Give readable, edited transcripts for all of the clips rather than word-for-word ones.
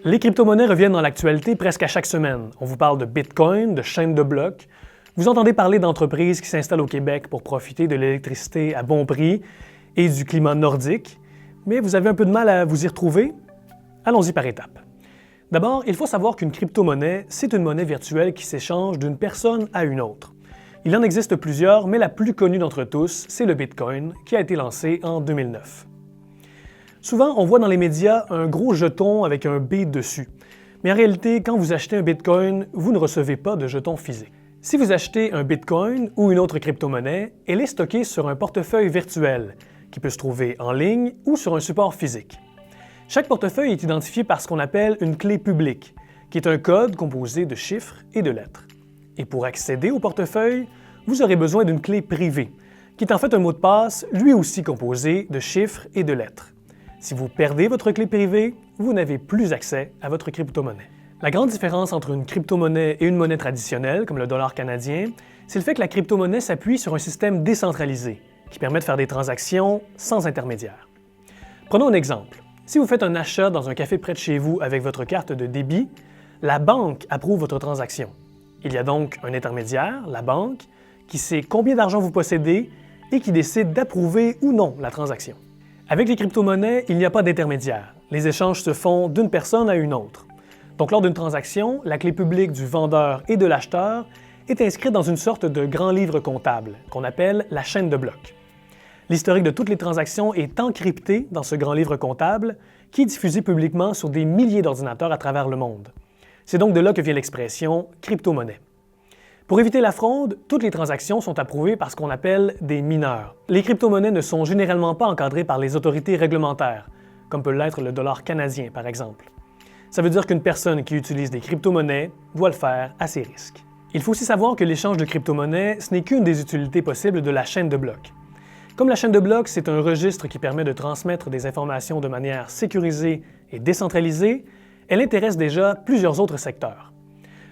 Les crypto-monnaies reviennent dans l'actualité presque à chaque semaine. On vous parle de Bitcoin, de chaînes de blocs. Vous entendez parler d'entreprises qui s'installent au Québec pour profiter de l'électricité à bon prix et du climat nordique. Mais vous avez un peu de mal à vous y retrouver? Allons-y par étapes. D'abord, il faut savoir qu'une crypto-monnaie, c'est une monnaie virtuelle qui s'échange d'une personne à une autre. Il en existe plusieurs, mais la plus connue d'entre tous, c'est le Bitcoin, qui a été lancé en 2009. Souvent, on voit dans les médias un gros jeton avec un B dessus. Mais en réalité, quand vous achetez un Bitcoin, vous ne recevez pas de jeton physique. Si vous achetez un Bitcoin ou une autre crypto-monnaie, elle est stockée sur un portefeuille virtuel qui peut se trouver en ligne ou sur un support physique. Chaque portefeuille est identifié par ce qu'on appelle une clé publique, qui est un code composé de chiffres et de lettres. Et pour accéder au portefeuille, vous aurez besoin d'une clé privée, qui est en fait un mot de passe, lui aussi composé de chiffres et de lettres. Si vous perdez votre clé privée, vous n'avez plus accès à votre crypto-monnaie. La grande différence entre une crypto-monnaie et une monnaie traditionnelle, comme le dollar canadien, c'est le fait que la crypto-monnaie s'appuie sur un système décentralisé, qui permet de faire des transactions sans intermédiaire. Prenons un exemple. Si vous faites un achat dans un café près de chez vous avec votre carte de débit, la banque approuve votre transaction. Il y a donc un intermédiaire, la banque, qui sait combien d'argent vous possédez et qui décide d'approuver ou non la transaction. Avec les crypto-monnaies, il n'y a pas d'intermédiaire. Les échanges se font d'une personne à une autre. Donc lors d'une transaction, la clé publique du vendeur et de l'acheteur est inscrite dans une sorte de grand livre comptable, qu'on appelle la chaîne de blocs. L'historique de toutes les transactions est encrypté dans ce grand livre comptable qui est diffusé publiquement sur des milliers d'ordinateurs à travers le monde. C'est donc de là que vient l'expression « crypto-monnaie ». Pour éviter la fraude, toutes les transactions sont approuvées par ce qu'on appelle des mineurs. Les crypto-monnaies ne sont généralement pas encadrées par les autorités réglementaires, comme peut l'être le dollar canadien par exemple. Ça veut dire qu'une personne qui utilise des crypto-monnaies doit le faire à ses risques. Il faut aussi savoir que l'échange de crypto-monnaies, ce n'est qu'une des utilités possibles de la chaîne de blocs. Comme la chaîne de blocs, c'est un registre qui permet de transmettre des informations de manière sécurisée et décentralisée, elle intéresse déjà plusieurs autres secteurs.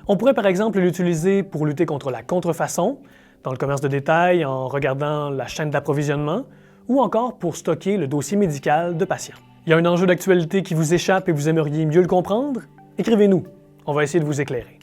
On pourrait par exemple l'utiliser pour lutter contre la contrefaçon, dans le commerce de détail en regardant la chaîne d'approvisionnement, ou encore pour stocker le dossier médical de patients. Il y a un enjeu d'actualité qui vous échappe et vous aimeriez mieux le comprendre? Écrivez-nous, on va essayer de vous éclairer.